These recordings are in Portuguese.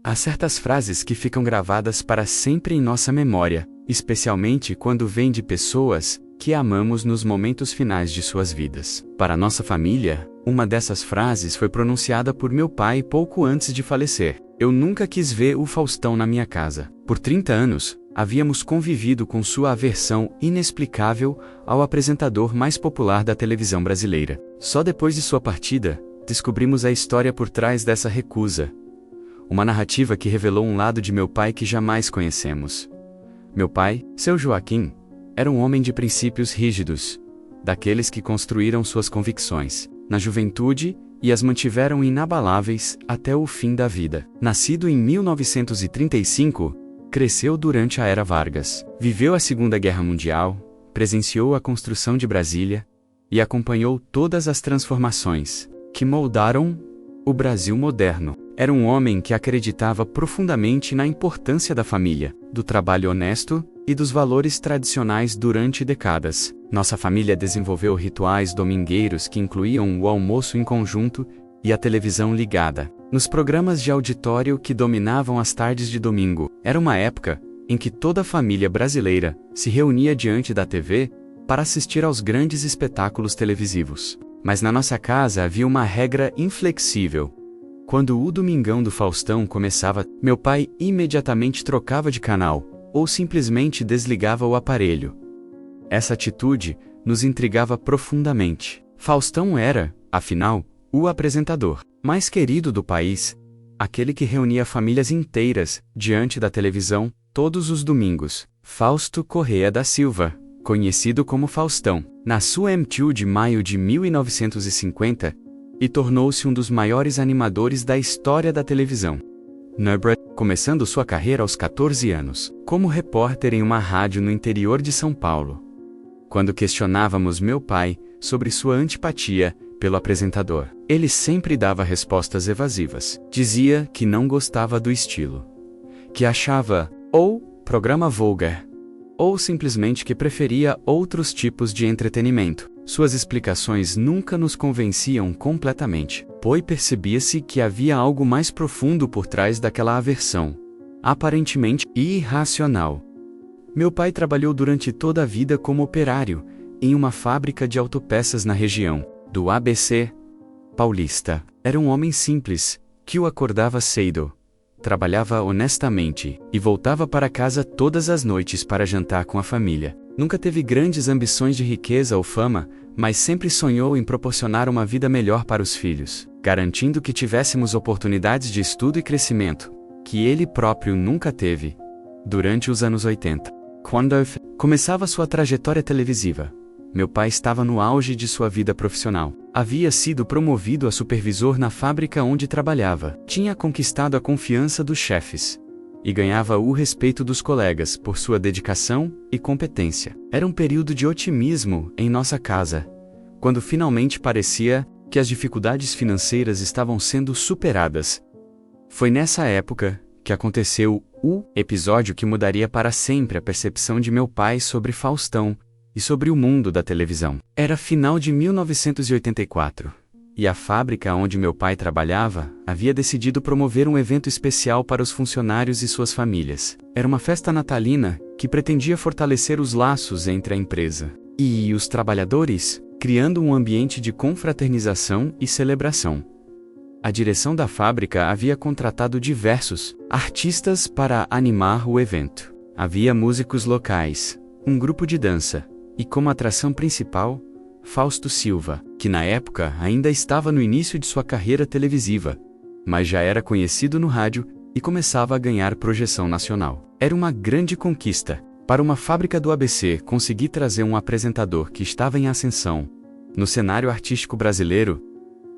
Há certas frases que ficam gravadas para sempre em nossa memória, especialmente quando vêm de pessoas que amamos nos momentos finais de suas vidas. Para nossa família, uma dessas frases foi pronunciada por meu pai pouco antes de falecer. Eu nunca quis ver o Faustão na minha casa. Por 30 anos, havíamos convivido com sua aversão inexplicável ao apresentador mais popular da televisão brasileira. Só depois de sua partida, descobrimos a história por trás dessa recusa. Uma narrativa que revelou um lado de meu pai que jamais conhecemos. Meu pai, seu Joaquim, era um homem de princípios rígidos, daqueles que construíram suas convicções na juventude e as mantiveram inabaláveis até o fim da vida. Nascido em 1935, cresceu durante a Era Vargas, viveu a Segunda Guerra Mundial, presenciou a construção de Brasília e acompanhou todas as transformações que moldaram o Brasil moderno. Era um homem que acreditava profundamente na importância da família, do trabalho honesto e dos valores tradicionais durante décadas. Nossa família desenvolveu rituais domingueiros que incluíam o almoço em conjunto e a televisão ligada. Nos programas de auditório que dominavam as tardes de domingo, era uma época em que toda a família brasileira se reunia diante da TV para assistir aos grandes espetáculos televisivos. Mas na nossa casa havia uma regra inflexível. Quando o Domingão do Faustão começava, meu pai imediatamente trocava de canal, ou simplesmente desligava o aparelho. Essa atitude nos intrigava profundamente. Faustão era, afinal, o apresentador mais querido do país, aquele que reunia famílias inteiras diante da televisão todos os domingos. Fausto Corrêa da Silva, conhecido como Faustão, nasceu em 2 de maio de 1950 e tornou-se um dos maiores animadores da história da televisão. Começando sua carreira aos 14 anos, como repórter em uma rádio no interior de São Paulo. Quando questionávamos meu pai sobre sua antipatia pelo apresentador, ele sempre dava respostas evasivas. Dizia que não gostava do estilo, que achava ou programa vulgar, ou simplesmente que preferia outros tipos de entretenimento. Suas explicações nunca nos convenciam completamente, pois percebia-se que havia algo mais profundo por trás daquela aversão, aparentemente irracional. Meu pai trabalhou durante toda a vida como operário, em uma fábrica de autopeças na região do ABC Paulista. Era um homem simples, que o acordava cedo, trabalhava honestamente e voltava para casa todas as noites para jantar com a família. Nunca teve grandes ambições de riqueza ou fama, mas sempre sonhou em proporcionar uma vida melhor para os filhos, garantindo que tivéssemos oportunidades de estudo e crescimento, que ele próprio nunca teve. Durante os anos 80, quando começava sua trajetória televisiva, meu pai estava no auge de sua vida profissional. Havia sido promovido a supervisor na fábrica onde trabalhava, tinha conquistado a confiança dos chefes e ganhava o respeito dos colegas por sua dedicação e competência. Era um período de otimismo em nossa casa, quando finalmente parecia que as dificuldades financeiras estavam sendo superadas. Foi nessa época que aconteceu o episódio que mudaria para sempre a percepção de meu pai sobre Faustão e sobre o mundo da televisão. Era final de 1984. E a fábrica onde meu pai trabalhava havia decidido promover um evento especial para os funcionários e suas famílias. Era uma festa natalina que pretendia fortalecer os laços entre a empresa e os trabalhadores, criando um ambiente de confraternização e celebração. A direção da fábrica havia contratado diversos artistas para animar o evento. Havia músicos locais, um grupo de dança e, como atração principal, Fausto Silva, que na época ainda estava no início de sua carreira televisiva, mas já era conhecido no rádio e começava a ganhar projeção nacional. Era uma grande conquista para uma fábrica do ABC conseguir trazer um apresentador que estava em ascensão no cenário artístico brasileiro.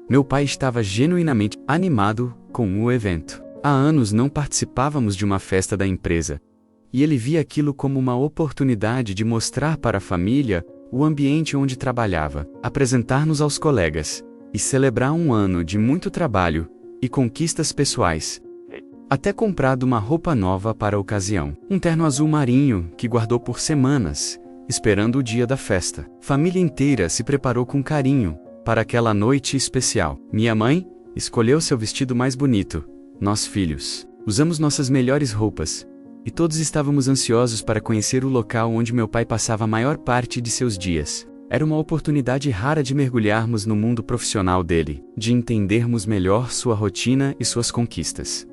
Meu pai estava genuinamente animado com o evento. Há anos não participávamos de uma festa da empresa, e ele via aquilo como uma oportunidade de mostrar para a família o ambiente onde trabalhava, apresentar-nos aos colegas e celebrar um ano de muito trabalho e conquistas pessoais. Até comprado uma roupa nova para a ocasião, um terno azul marinho que guardou por semanas, esperando o dia da festa. Família inteira se preparou com carinho para aquela noite especial. Minha mãe escolheu seu vestido mais bonito, nós filhos Usamos nossas melhores roupas, e todos estávamos ansiosos para conhecer o local onde meu pai passava a maior parte de seus dias. Era uma oportunidade rara de mergulharmos no mundo profissional dele, de entendermos melhor sua rotina e suas conquistas.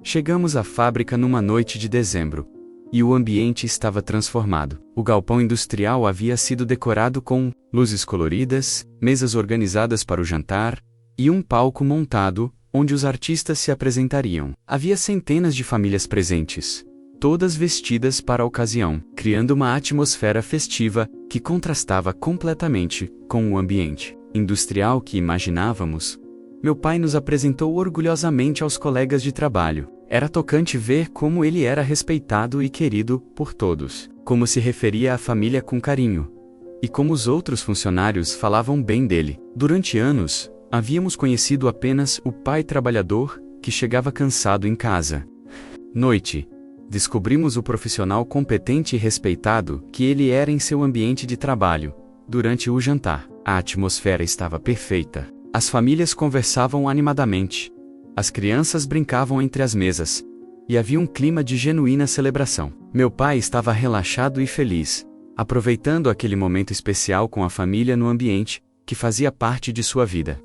Chegamos à fábrica numa noite de dezembro, e o ambiente estava transformado. O galpão industrial havia sido decorado com luzes coloridas, mesas organizadas para o jantar, e um palco montado, onde os artistas se apresentariam. Havia centenas de famílias presentes, todas vestidas para a ocasião, criando uma atmosfera festiva que contrastava completamente com o ambiente industrial que imaginávamos. Meu pai nos apresentou orgulhosamente aos colegas de trabalho. Era tocante ver como ele era respeitado e querido por todos, como se referia à família com carinho, e como os outros funcionários falavam bem dele. Durante anos, havíamos conhecido apenas o pai trabalhador que chegava cansado em casa. Noite, descobrimos o profissional competente e respeitado que ele era em seu ambiente de trabalho. Durante o jantar, a atmosfera estava perfeita. As famílias conversavam animadamente. As crianças brincavam entre as mesas, e havia um clima de genuína celebração. Meu pai estava relaxado e feliz, aproveitando aquele momento especial com a família no ambiente que fazia parte de sua vida.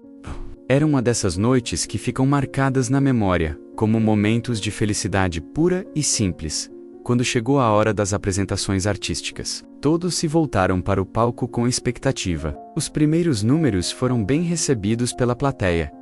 Era uma dessas noites que ficam marcadas na memória, como momentos de felicidade pura e simples. Quando chegou a hora das apresentações artísticas, todos se voltaram para o palco com expectativa. Os primeiros números foram bem recebidos pela plateia.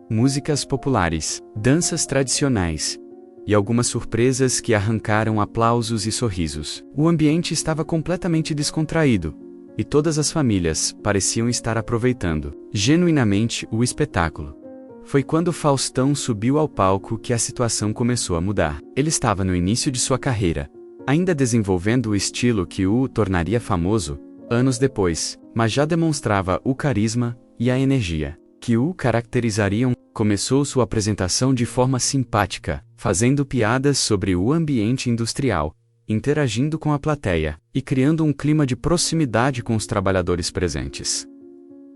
Músicas populares, danças tradicionais e algumas surpresas que arrancaram aplausos e sorrisos. O ambiente estava completamente descontraído, e todas as famílias pareciam estar aproveitando genuinamente o espetáculo. Foi quando Faustão subiu ao palco que a situação começou a mudar. Ele estava no início de sua carreira, ainda desenvolvendo o estilo que o tornaria famoso anos depois, mas já demonstrava o carisma e a energia que o caracterizariam. Começou sua apresentação de forma simpática, fazendo piadas sobre o ambiente industrial, interagindo com a plateia e criando um clima de proximidade com os trabalhadores presentes.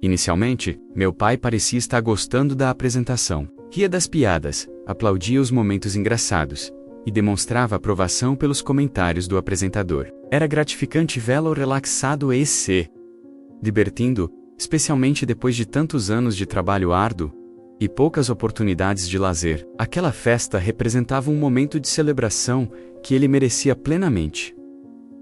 Inicialmente, meu pai parecia estar gostando da apresentação, ria das piadas, aplaudia os momentos engraçados e demonstrava aprovação pelos comentários do apresentador. Era gratificante vê-lo relaxado e se divertindo, especialmente depois de tantos anos de trabalho árduo e poucas oportunidades de lazer. Aquela festa representava um momento de celebração que ele merecia plenamente.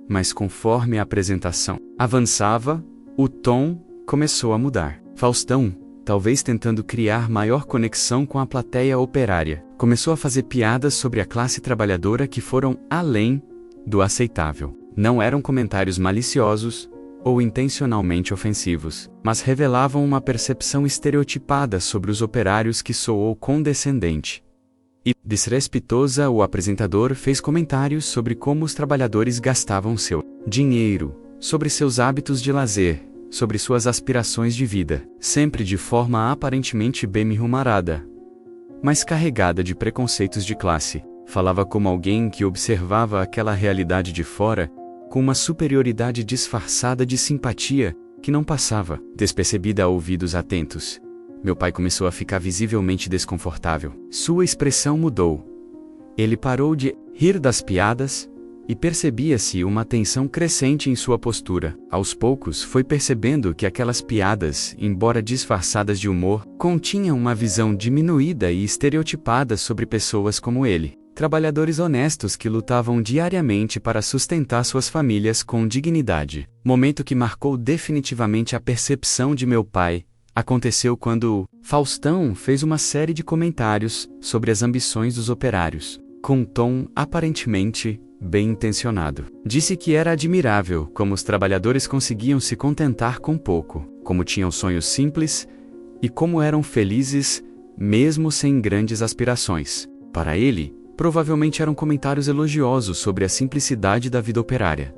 Mas conforme a apresentação avançava, o tom começou a mudar. Faustão, talvez tentando criar maior conexão com a plateia operária, começou a fazer piadas sobre a classe trabalhadora que foram além do aceitável. Não eram comentários maliciosos ou intencionalmente ofensivos, mas revelavam uma percepção estereotipada sobre os operários que soou condescendente e desrespeitosa. O apresentador fez comentários sobre como os trabalhadores gastavam seu dinheiro, sobre seus hábitos de lazer, sobre suas aspirações de vida, sempre de forma aparentemente bem-humorada, mas carregada de preconceitos de classe. Falava como alguém que observava aquela realidade de fora, com uma superioridade disfarçada de simpatia, que não passava despercebida a ouvidos atentos. Meu pai começou a ficar visivelmente desconfortável. Sua expressão mudou. Ele parou de rir das piadas, e percebia-se uma tensão crescente em sua postura. Aos poucos foi percebendo que aquelas piadas, embora disfarçadas de humor, continham uma visão diminuída e estereotipada sobre pessoas como ele. Trabalhadores honestos que lutavam diariamente para sustentar suas famílias com dignidade. Momento que marcou definitivamente a percepção de meu pai, aconteceu quando Faustão fez uma série de comentários sobre as ambições dos operários, com um tom aparentemente bem intencionado. Disse que era admirável como os trabalhadores conseguiam se contentar com pouco, como tinham sonhos simples e como eram felizes mesmo sem grandes aspirações. Para ele, provavelmente eram comentários elogiosos sobre a simplicidade da vida operária.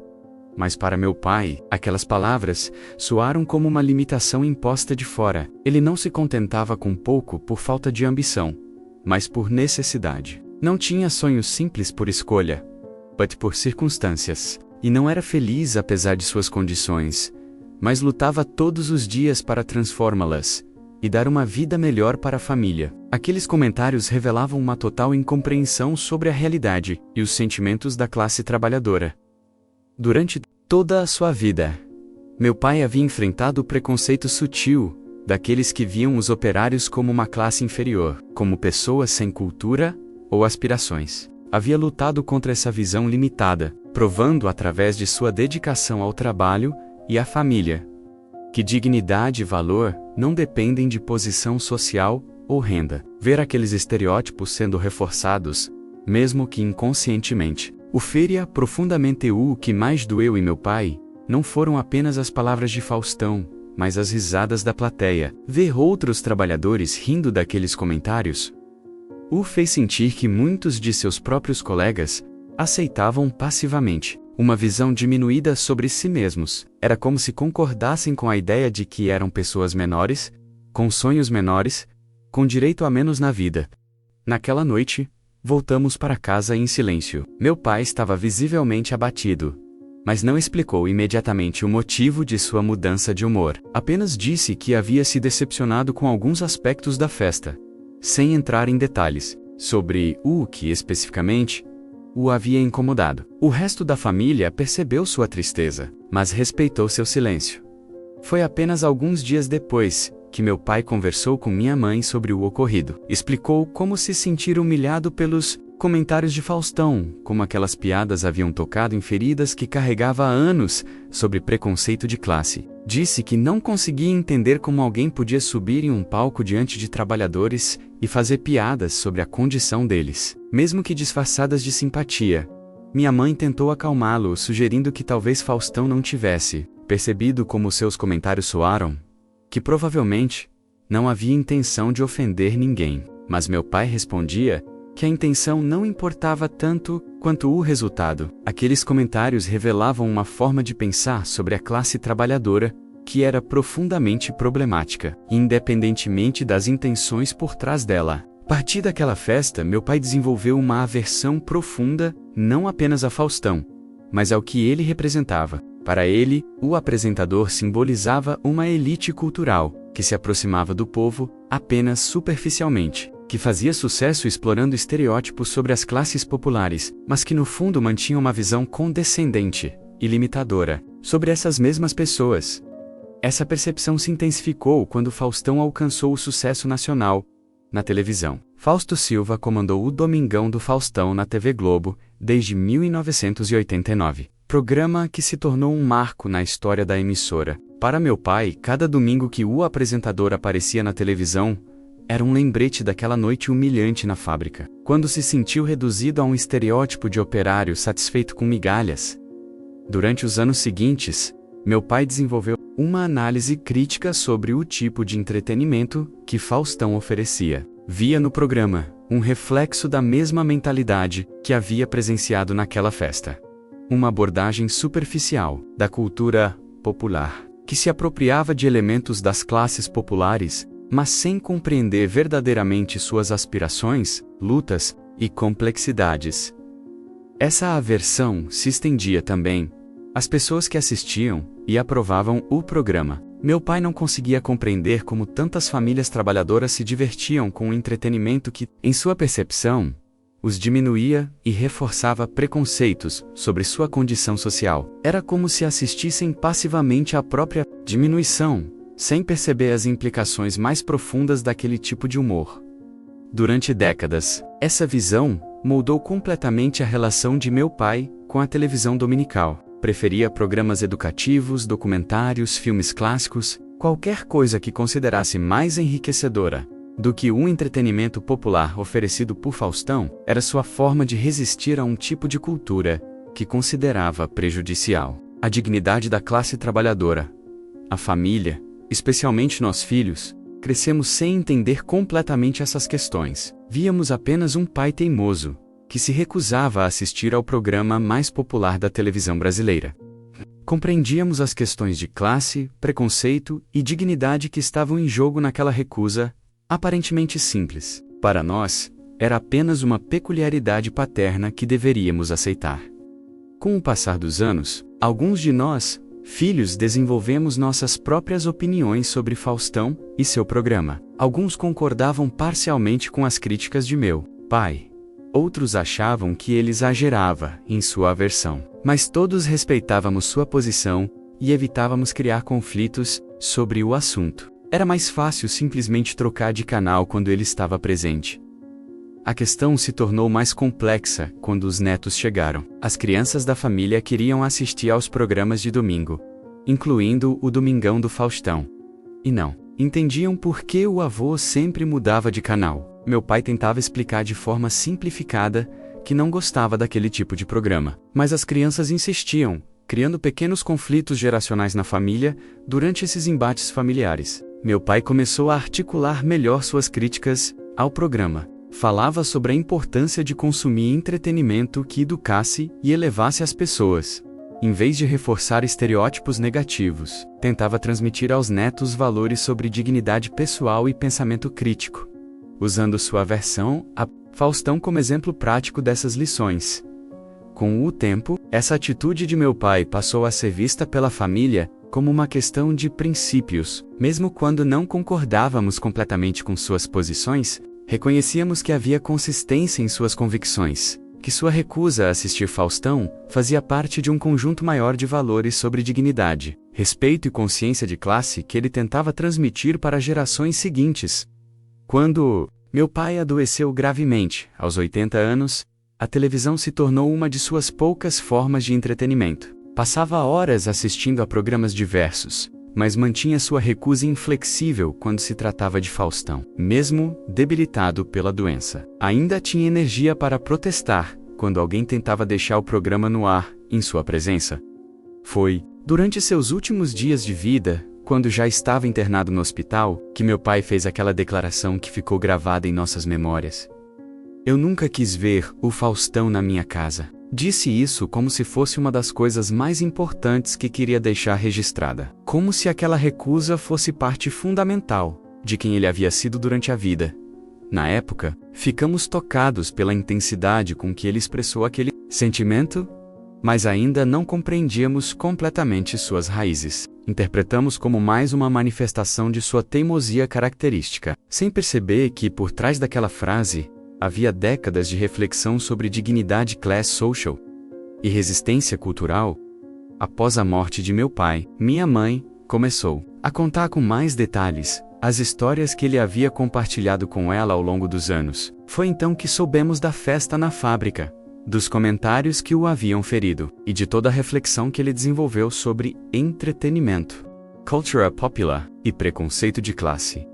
Mas para meu pai, aquelas palavras soaram como uma limitação imposta de fora. Ele não se contentava com pouco por falta de ambição, mas por necessidade. Não tinha sonhos simples por escolha, mas por circunstâncias. E não era feliz apesar de suas condições, mas lutava todos os dias para transformá-las, e dar uma vida melhor para a família. Aqueles comentários revelavam uma total incompreensão sobre a realidade e os sentimentos da classe trabalhadora. Durante toda a sua vida, meu pai havia enfrentado o preconceito sutil daqueles que viam os operários como uma classe inferior, como pessoas sem cultura ou aspirações. Havia lutado contra essa visão limitada, provando através de sua dedicação ao trabalho e à família que dignidade e valor não dependem de posição social ou renda. Ver aqueles estereótipos sendo reforçados, mesmo que inconscientemente, o feria profundamente. O que mais doeu em meu pai não foram apenas as palavras de Faustão, mas as risadas da plateia. Ver outros trabalhadores rindo daqueles comentários o fez sentir que muitos de seus próprios colegas aceitavam passivamente uma visão diminuída sobre si mesmos. Era como se concordassem com a ideia de que eram pessoas menores, com sonhos menores, com direito a menos na vida. Naquela noite, voltamos para casa em silêncio. Meu pai estava visivelmente abatido, mas não explicou imediatamente o motivo de sua mudança de humor. Apenas disse que havia se decepcionado com alguns aspectos da festa, sem entrar em detalhes sobre o que especificamente o havia incomodado. O resto da família percebeu sua tristeza, mas respeitou seu silêncio. Foi apenas alguns dias depois que meu pai conversou com minha mãe sobre o ocorrido. Explicou como se sentir humilhado pelos comentários de Faustão, como aquelas piadas haviam tocado em feridas que carregava há anos sobre preconceito de classe. Disse que não conseguia entender como alguém podia subir em um palco diante de trabalhadores e fazer piadas sobre a condição deles, mesmo que disfarçadas de simpatia. Minha mãe tentou acalmá-lo, sugerindo que talvez Faustão não tivesse percebido como seus comentários soaram, que provavelmente não havia intenção de ofender ninguém. Mas meu pai respondia que a intenção não importava tanto quanto o resultado. Aqueles comentários revelavam uma forma de pensar sobre a classe trabalhadora que era profundamente problemática, independentemente das intenções por trás dela. A partir daquela festa, meu pai desenvolveu uma aversão profunda, não apenas a Faustão, mas ao que ele representava. Para ele, o apresentador simbolizava uma elite cultural que se aproximava do povo apenas superficialmente, que fazia sucesso explorando estereótipos sobre as classes populares, mas que no fundo mantinha uma visão condescendente e limitadora sobre essas mesmas pessoas. Essa percepção se intensificou quando Faustão alcançou o sucesso nacional na televisão. Fausto Silva comandou o Domingão do Faustão na TV Globo desde 1989, programa que se tornou um marco na história da emissora. Para meu pai, cada domingo que o apresentador aparecia na televisão era um lembrete daquela noite humilhante na fábrica, quando se sentiu reduzido a um estereótipo de operário satisfeito com migalhas. Durante os anos seguintes, meu pai desenvolveu uma análise crítica sobre o tipo de entretenimento que Faustão oferecia. Via no programa um reflexo da mesma mentalidade que havia presenciado naquela festa. Uma abordagem superficial da cultura popular, que se apropriava de elementos das classes populares, mas sem compreender verdadeiramente suas aspirações, lutas e complexidades. Essa aversão se estendia também às pessoas que assistiam e aprovavam o programa. Meu pai não conseguia compreender como tantas famílias trabalhadoras se divertiam com um entretenimento que, em sua percepção, os diminuía e reforçava preconceitos sobre sua condição social. Era como se assistissem passivamente à própria diminuição, sem perceber as implicações mais profundas daquele tipo de humor. Durante décadas, essa visão moldou completamente a relação de meu pai com a televisão dominical. Preferia programas educativos, documentários, filmes clássicos, qualquer coisa que considerasse mais enriquecedora do que o entretenimento popular oferecido por Faustão. Era sua forma de resistir a um tipo de cultura que considerava prejudicial à dignidade da classe trabalhadora. A família, especialmente nós filhos, crescemos sem entender completamente essas questões. Víamos apenas um pai teimoso, que se recusava a assistir ao programa mais popular da televisão brasileira. Compreendíamos as questões de classe, preconceito e dignidade que estavam em jogo naquela recusa, aparentemente simples. Para nós, era apenas uma peculiaridade paterna que deveríamos aceitar. Com o passar dos anos, alguns de nós filhos desenvolvemos nossas próprias opiniões sobre Faustão e seu programa. Alguns concordavam parcialmente com as críticas de meu pai. Outros achavam que ele exagerava em sua aversão. Mas todos respeitávamos sua posição e evitávamos criar conflitos sobre o assunto. Era mais fácil simplesmente trocar de canal quando ele estava presente. A questão se tornou mais complexa quando os netos chegaram. As crianças da família queriam assistir aos programas de domingo, incluindo o Domingão do Faustão. E não entendiam por que o avô sempre mudava de canal. Meu pai tentava explicar de forma simplificada que não gostava daquele tipo de programa. Mas as crianças insistiam, criando pequenos conflitos geracionais na família durante esses embates familiares. Meu pai começou a articular melhor suas críticas ao programa. Falava sobre a importância de consumir entretenimento que educasse e elevasse as pessoas. Em vez de reforçar estereótipos negativos, tentava transmitir aos netos valores sobre dignidade pessoal e pensamento crítico, usando sua versão a Faustão como exemplo prático dessas lições. Com o tempo, essa atitude de meu pai passou a ser vista pela família como uma questão de princípios. Mesmo quando não concordávamos completamente com suas posições, reconhecíamos que havia consistência em suas convicções, que sua recusa a assistir Faustão fazia parte de um conjunto maior de valores sobre dignidade, respeito e consciência de classe que ele tentava transmitir para gerações seguintes. Quando meu pai adoeceu gravemente, aos 80 anos, a televisão se tornou uma de suas poucas formas de entretenimento. Passava horas assistindo a programas diversos, mas mantinha sua recusa inflexível quando se tratava de Faustão. Mesmo debilitado pela doença, ainda tinha energia para protestar quando alguém tentava deixar o programa no ar, em sua presença. Foi durante seus últimos dias de vida, quando já estava internado no hospital, que meu pai fez aquela declaração que ficou gravada em nossas memórias. Eu nunca quis ver o Faustão na minha casa. Disse isso como se fosse uma das coisas mais importantes que queria deixar registrada. Como se aquela recusa fosse parte fundamental de quem ele havia sido durante a vida. Na época, ficamos tocados pela intensidade com que ele expressou aquele sentimento, mas ainda não compreendíamos completamente suas raízes. Interpretamos como mais uma manifestação de sua teimosia característica, sem perceber que, por trás daquela frase, havia décadas de reflexão sobre dignidade class social e resistência cultural. Após a morte de meu pai, minha mãe começou a contar com mais detalhes as histórias que ele havia compartilhado com ela ao longo dos anos. Foi então que soubemos da festa na fábrica, dos comentários que o haviam ferido, e de toda a reflexão que ele desenvolveu sobre entretenimento, cultura popular e preconceito de classe.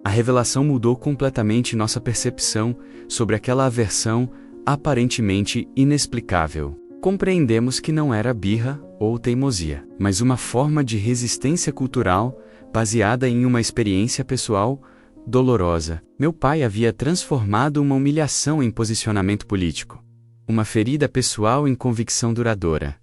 A revelação mudou completamente nossa percepção sobre aquela aversão aparentemente inexplicável. Compreendemos que não era birra ou teimosia, mas uma forma de resistência cultural baseada em uma experiência pessoal dolorosa. Meu pai havia transformado uma humilhação em posicionamento político, uma ferida pessoal em convicção duradoura.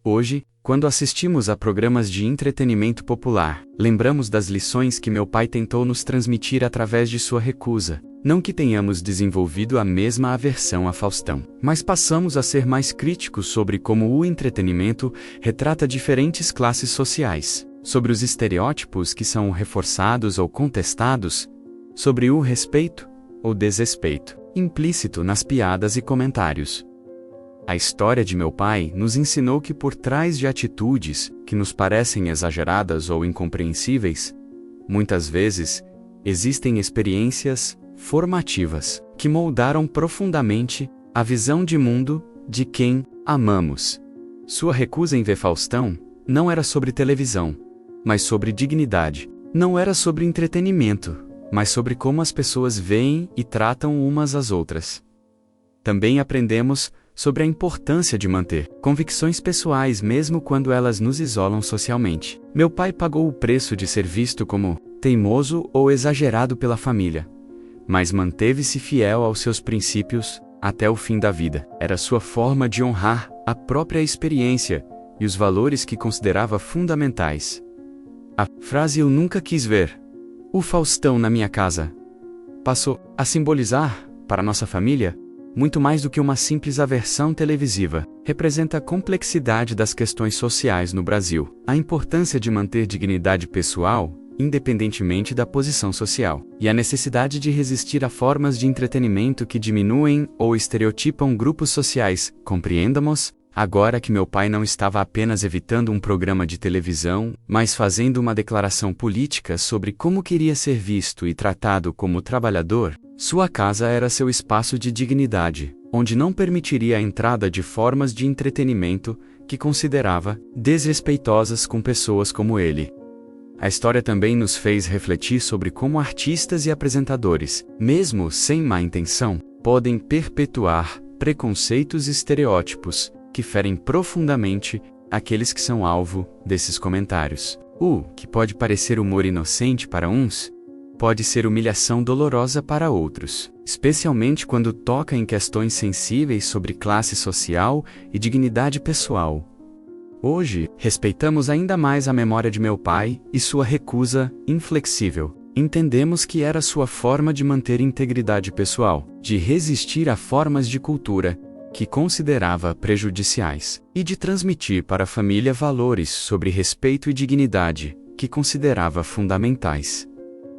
Hoje, quando assistimos a programas de entretenimento popular, lembramos das lições que meu pai tentou nos transmitir através de sua recusa. Não que tenhamos desenvolvido a mesma aversão a Faustão, mas passamos a ser mais críticos sobre como o entretenimento retrata diferentes classes sociais, sobre os estereótipos que são reforçados ou contestados, sobre o respeito ou desrespeito implícito nas piadas e comentários. A história de meu pai nos ensinou que por trás de atitudes que nos parecem exageradas ou incompreensíveis, muitas vezes, existem experiências formativas que moldaram profundamente a visão de mundo de quem amamos. Sua recusa em ver Faustão não era sobre televisão, mas sobre dignidade. Não era sobre entretenimento, mas sobre como as pessoas veem e tratam umas às outras. Também aprendemos sobre a importância de manter convicções pessoais mesmo quando elas nos isolam socialmente. Meu pai pagou o preço de ser visto como teimoso ou exagerado pela família, mas manteve-se fiel aos seus princípios até o fim da vida. Era sua forma de honrar a própria experiência e os valores que considerava fundamentais. A frase "eu nunca quis ver o Faustão na minha casa" passou a simbolizar, para nossa família, muito mais do que uma simples aversão televisiva, representa a complexidade das questões sociais no Brasil, a importância de manter dignidade pessoal, independentemente da posição social, e a necessidade de resistir a formas de entretenimento que diminuem ou estereotipam grupos sociais. Compreendamos, agora que meu pai não estava apenas evitando um programa de televisão, mas fazendo uma declaração política sobre como queria ser visto e tratado como trabalhador, sua casa era seu espaço de dignidade, onde não permitiria a entrada de formas de entretenimento que considerava desrespeitosas com pessoas como ele. A história também nos fez refletir sobre como artistas e apresentadores, mesmo sem má intenção, podem perpetuar preconceitos e estereótipos que ferem profundamente aqueles que são alvo desses comentários. O que pode parecer humor inocente para uns, pode ser humilhação dolorosa para outros, especialmente quando toca em questões sensíveis sobre classe social e dignidade pessoal. Hoje, respeitamos ainda mais a memória de meu pai e sua recusa inflexível. Entendemos que era sua forma de manter integridade pessoal, de resistir a formas de cultura que considerava prejudiciais, e de transmitir para a família valores sobre respeito e dignidade que considerava fundamentais.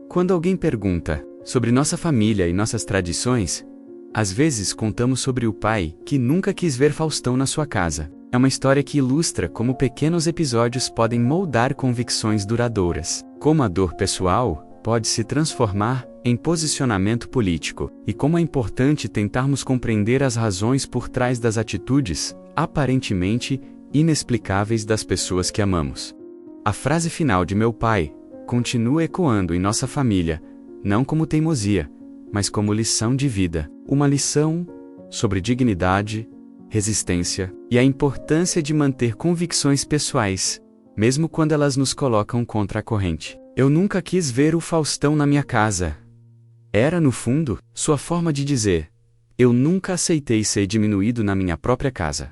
Quando alguém pergunta sobre nossa família e nossas tradições, às vezes contamos sobre o pai que nunca quis ver Faustão na sua casa. É uma história que ilustra como pequenos episódios podem moldar convicções duradouras, como a dor pessoal pode se transformar em posicionamento político, e como é importante tentarmos compreender as razões por trás das atitudes, aparentemente inexplicáveis das pessoas que amamos. A frase final de meu pai continua ecoando em nossa família, não como teimosia, mas como lição de vida, uma lição sobre dignidade, resistência e a importância de manter convicções pessoais, mesmo quando elas nos colocam contra a corrente. Eu nunca quis ver o Faustão na minha casa. Era, no fundo, sua forma de dizer: eu nunca aceitei ser diminuído na minha própria casa.